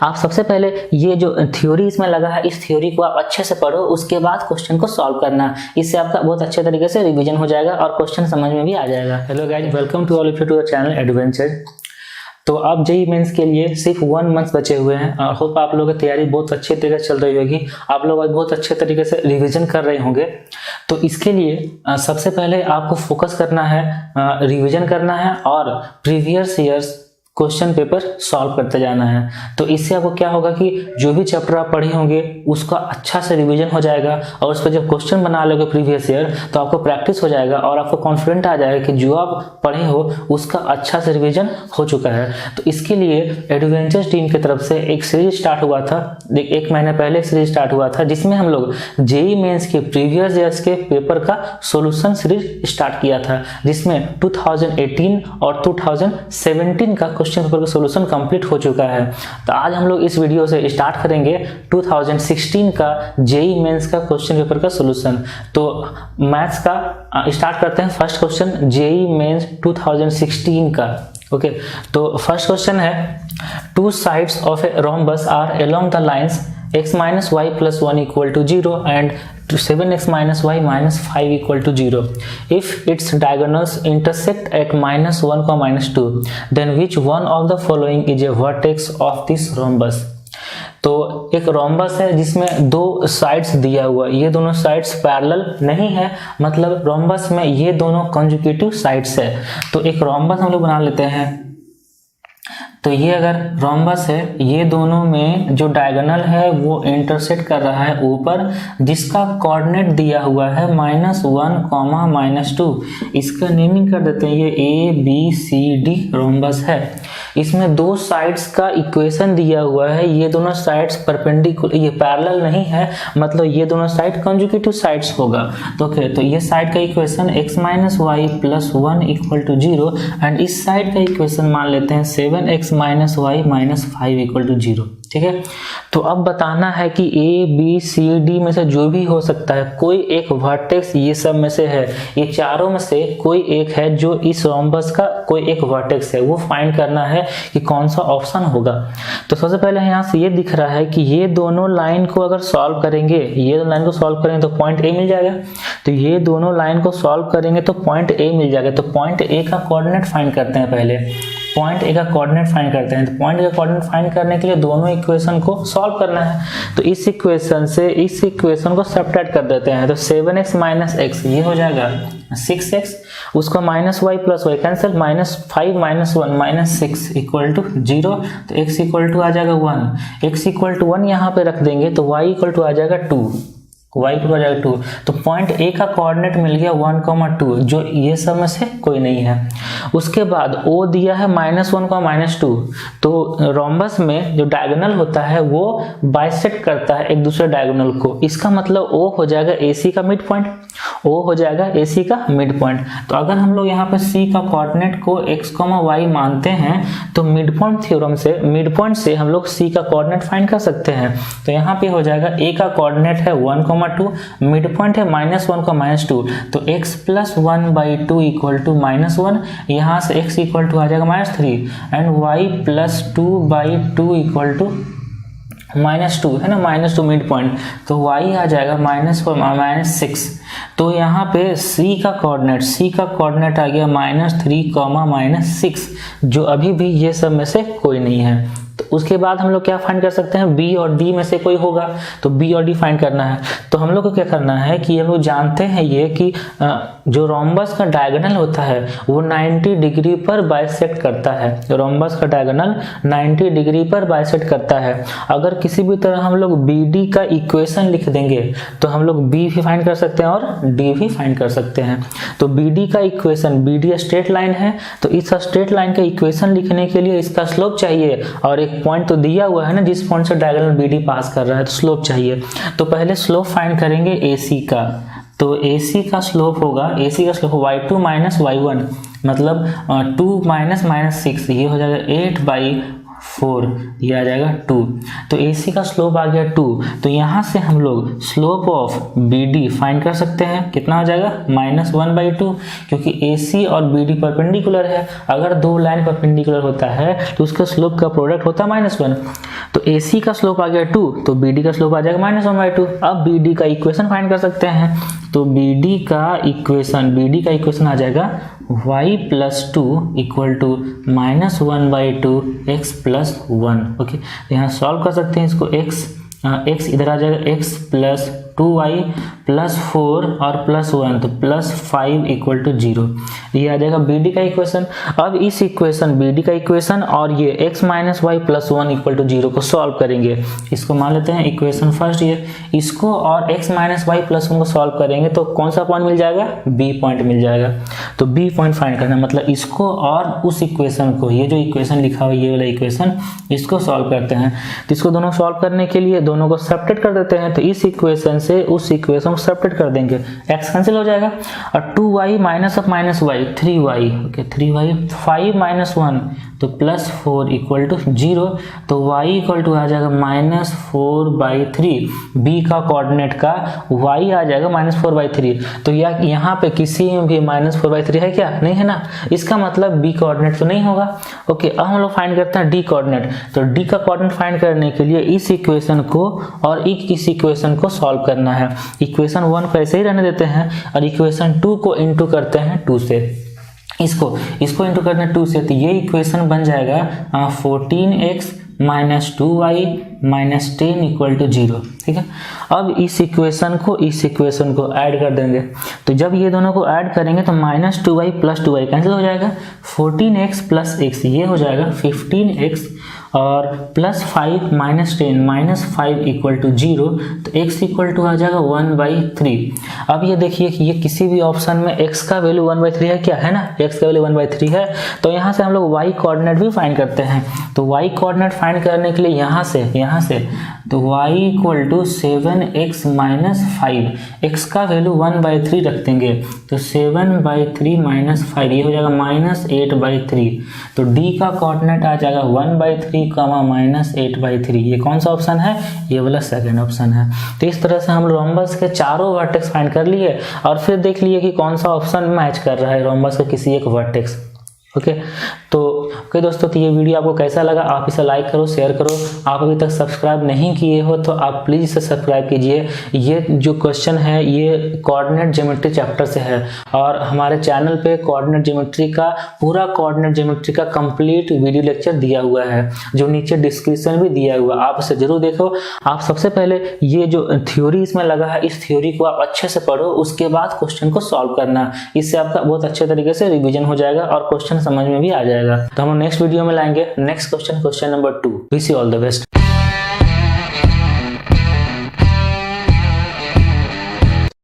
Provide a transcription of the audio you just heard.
आप सबसे पहले ये जो थ्योरी इसमें लगा है, इस थ्योरी को आप अच्छे से पढ़ो, उसके बाद क्वेश्चन को सॉल्व करना। इससे आपका बहुत अच्छे तरीके से रिवीजन हो जाएगा और क्वेश्चन समझ में भी आ जाएगा। Hello guys, welcome to all of you to the channel Adventure. तो अब जेईई मेंस के लिए सिर्फ 1 मंथ बचे हुए हैं और होप आप लोगों की तैयारी बहुत अच्छे तरीके से चल रही होगी। आप लोग आज बहुत अच्छे तरीके से रिवीजन कर रहे होंगे। तो इसके लिए सबसे पहले आपको फोकस करना है, रिवीजन करना है और previous years question paper solve करते जाना है। तो इससे आपको क्या होगा कि जो भी चैप्टर आप पढ़े होंगे उसका अच्छा से रिवीजन हो जाएगा और उस पर जब क्वेश्चन बना लोगे प्रीवियस ईयर तो आपको प्रैक्टिस हो जाएगा और आपको कॉन्फिडेंट आ जाएगा कि जो आप पढ़े हो उसका अच्छा से रिवीजन हो चुका है। तो इसके लिए एडवेंचर्स टीम की तरफ से एक सीरीज स्टार्ट हुआ था, 1 महीने पहले एक सीरीज स्टार्ट हुआ था जिसमें हम लोग जेईई मेंस के प्रीवियस ईयर्स के पेपर का सॉल्यूशन सीरीज स्टार्ट किया था, जिसमें 2018 और 2017 का क्वेश्चन पेपर का सॉल्यूशन कंप्लीट हो चुका है। तो आज हम लोग इस वीडियो से स्टार्ट करेंगे 2016 का जेईई मेंस का क्वेश्चन पेपर का सॉल्यूशन। तो मैथ्स का स्टार्ट करते हैं। फर्स्ट क्वेश्चन जेईई मेंस 2016 का। ओके, तो फर्स्ट क्वेश्चन है, 2 sides of a rhombus are along the lines x minus y plus 1 equal to 0 and 7x minus y minus 5 equal to 0. If its diagonals intersect at minus 1, minus 2, then which one of the following is a vertex of this rhombus? तो एक rhombus है जिसमें 2 sides दिया हुआ है, ये दोनों sides parallel नहीं है, मतलब रोम्बस में ये दोनों कंजुगेटिव साइड्स है। तो एक रोम्बस हम लोग बना लेते हैं। तो ये अगर रोम्बस है, ये दोनों में जो डायगोनल है वो इंटरसेक्ट कर रहा है ऊपर, जिसका कोऑर्डिनेट दिया हुआ है -1, -2। इसका नेमिंग कर देते हैं, ये ABCD रोम्बस है। इसमें 2 साइड्स का इक्वेशन दिया हुआ है, ये दोनों साइड्स परपेंडिकुलर, ये पैरेलल नहीं है, मतलब ये दोनों साइड कंजुगेटिव साइड्स होगा। तो ओके, तो ये साइड का equation x minus y plus 1 equal to 0 and इस साइड का इक्वेशन मान लेते हैं 7x minus y minus 5 equal to 0। ठीक है, तो अब बताना है कि ABCD में से जो भी हो सकता है, कोई एक वर्टेक्स ये सब में से है, ये चारों में से कोई एक है जो इस रोम्बस का कोई एक वर्टेक्स है, वो फाइंड करना है कि कौन सा ऑप्शन होगा। तो सबसे पहले यहाँ से ये दिख रहा है कि ये दोनों लाइन को अगर सॉल्व करेंगे, ये दोनों लाइन को सॉल्व करेंगे तो पॉइंट A मिल जाएगा। तो ये दोनों लाइन को सॉल्व करेंगे तो पॉइंट A मिल जाएगा। तो पॉइंट A का कोऑर्डिनेट फाइंड करते हैं, पहले पॉइंट A का कोऑर्डिनेट फाइंड करते हैं। तो पॉइंट A का कोऑर्डिनेट फाइंड करने के लिए दोनों इक्वेशन को सॉल्व करना है। तो इस इक्वेशन से इस इक्वेशन को सब्ट्रैक्ट कर देते हैं। तो 7x minus x ये हो जाएगा 6x, उसको -y plus y कैंसिल, -5 minus 1 minus 6 इक्वल टू 0। तो x इक्वल टू आ जाएगा 1, x इक्वल टू 1 यहाँ पे रख देंगे तो y इक्वल टू आ जाएगा 2, y इक्वल टू आ जाएगा 2। तो पॉइंट A का कोऑर्डिनेट मिल गया 1, 2, जो ये सब में से कोई नहीं है। उसके बाद O दिया है -1, -2। तो रोम्बस में जो डायगोनल होता है वो बाइसेक्ट करता है एक दूसरे डायगोनल को, इसका मतलब O हो जाएगा AC का मिड पॉइंट, O हो जाएगा AC का मिड पॉइंट। तो अगर हम लोग यहाँ पे C का कोऑर्डिनेट को x, y मानते हैं तो मिड पॉइंट थ्योरम से, मिड पॉइंट से हम लोग C का कोऑर्डिनेट फाइंड कर सकते हैं। तो यहाँ पे हो जाएगा A का कोऑर्डिनेट है 1, 2, मिड पॉइंट है -1, -2। तो x + 1/2 इक्वल टू -1, यहाँ से x इक्वल टू आ जाएगा -3 एंड y + 2/2 इक्वल टू -2 है ना, -2 मिड पॉइंट। तो y आ जाएगा -4, -6। तो यहाँ पे C का कोऑर्डिनेट आ गया -3, -6, जो अभी भी ये सब में से कोई नहीं है। तो उसके बाद हम लोग क्या फाइंड कर सकते हैं, B और D में से कोई होगा, तो B और D फाइंड करना है। तो हम लोग को क्या करना है कि हम लोग जानते हैं ये कि जो रोम्बस का डायगोनल होता है वो 90 डिग्री पर बाइसेक्ट करता है। रोम्बस का डायगोनल 90 डिग्री पर बाइसेक्ट करता है। अगर किसी भी तरह हम लोग BD का इक्वेशन लिख देंगे तो हम लोग B भी फाइंड कर सकते हैं और D भी फाइंड कर सकते हैं। तो BD का इक्वेशन, BD स्ट्रेट लाइन है, तो इस स्ट्रेट लाइन का इक्वेशन लिखने के लिए इसका स्लोप चाहिए और एक पॉइंट तो दिया हुआ है ना जिस पॉइंट से डायगोनल BD पास कर रहा है, तो स्लोप चाहिए। तो पहले स्लोप फाइंड करेंगे AC का। तो AC का स्लोप होगा, AC का स्लोप y2 - y1, मतलब 2 - -6, ये हो जाएगा 8/4 4, ये आ जाएगा 2। तो AC का स्लोप आ गया 2। तो यहाँ से हम लोग स्लोप ऑफ BD फाइंड कर सकते हैं। कितना हो जाएगा? -1/2, क्योंकि AC और BD परपेंडिकुलर है। अगर दो लाइन परपेंडिकुलर होता है तो उसका स्लोप का प्रोडक्ट होता है -1। तो AC का स्लोप आ गया 2, तो BD का स्लोप आ जाएगा -1/2। अब BD का इक्वेशन फाइंड कर सकते हैं। तो BD का इक्वेशन आ जाएगा y + 2 = -1/2 x + 1। ओके, यहाँ सॉल्व कर सकते हैं इसको। x इधर आ जाएगा, x + 2y + 4 और +1, तो +5 = 0। ये आ जाएगा BD का इक्वेशन। अब इस इक्वेशन BD का इक्वेशन और ये x - y + 1 = 0 को सॉल्व करेंगे। इसको मान लेते हैं इक्वेशन फर्स्ट। ये इसको और x - y + 1 को सॉल्व करेंगे तो कौन सा पॉइंट मिल जाएगा? B पॉइंट मिल जाएगा। तो B पॉइंट फाइंड करना, मतलब इसको और उस इक्वेशन को, ये जो इक्वेशन लिखा हुआ है ये वाला इक्वेशन, इसको सॉल्व करते हैं। तो इसको दोनों सॉल्व करने के लिए दोनों को सब्ट्रैक्ट कर देते हैं। तो इस इक्वेशन से उस इक्वेशन को सब्ट्रैक्ट कर देंगे, x कैंसिल हो जाएगा और 2y -y 3y। Okay, 3y 5 - 1 तो +4 = 0। तो y = आ जाएगा -4/3। b का कोऑर्डिनेट का y आ जाएगा -4/3। तो यहाँ पे किसी में भी -4/3 है क्या? नहीं है ना। इसका मतलब b कोऑर्डिनेट तो नहीं होगा। ओके, अब हम लोग फाइंड करते हैं d कोऑर्डिनेट। तो d का कोऑर्डिनेट फाइंड करने के लिए इस इक्वेशन को और इस इक्वेशन को सॉल्व करना है। इक्वेशन 1 को ऐसे ही रहने देते हैं और इक्वेशन 2 को इंटू करते हैं 2 से। इसको इंटू करते हैं 2 से, तो ये इक्वेशन बन जाएगा 14x - 2y - 10 = 0। ठीक है, अब इस इक्वेशन को ऐड कर देंगे। तो जब ये दोनों को ऐड करेंगे तो -2y + 2y कैंसिल हो जाएगा। 14x + x ये हो जाएगा 15x और +5 - 10 -5 = 0। तो x = आ जाएगा 1/3। अब ये देखिए कि ये किसी भी ऑप्शन में x का वैल्यू 1/3 है क्या? है ना, x का वैल्यू 1/3 है। तो यहाँ से हम लोग y कोऑर्डिनेट भी फाइंड करते हैं। तो y कोऑर्डिनेट फाइंड करने के लिए यहाँ से तो y = 7x - 5, x का वैल्यू 1/3 रख देंगे। तो 7/3 - 5 ये हो जाएगा -8/3। तो d का कोऑर्डिनेट आ जाएगा 1/3, -8/3। ये कौन सा ऑप्शन है? ये वाला सेकंड ऑप्शन है। तो इस तरह से हम रोम्बस के चारों वर्टेक्स फाइंड कर लिए और फिर देख लिए कि कौन सा ऑप्शन मैच कर रहा है रोम्बस का किसी एक वर्टेक्स। ओके, तो दोस्तों, तो ये वीडियो आपको कैसा लगा? आप इसे लाइक करो, शेयर करो। आप अभी तक सब्सक्राइब नहीं किए हो तो आप प्लीज़ इसे सब्सक्राइब कीजिए। ये जो क्वेश्चन है ये कोऑर्डिनेट ज्योमेट्री चैप्टर से है और हमारे चैनल पे कोऑर्डिनेट ज्योमेट्री का कंप्लीट वीडियो लेक्चर दिया हुआ है, जो नीचे डिस्क्रिप्शन भी दिया हुआ है। आप इसे जरूर देखो। आप सबसे पहले ये जो थ्योरी इसमें लगा है, इस थ्योरी को आप अच्छे से पढ़ो, उसके बाद क्वेश्चन को सॉल्व करना। इससे आपका बहुत अच्छे तरीके से रिविजन हो जाएगा और क्वेश्चन समझ में भी आ जाएगा। तो हम नेक्स्ट वीडियो में लाएंगे next question number 2। Wish you all the best.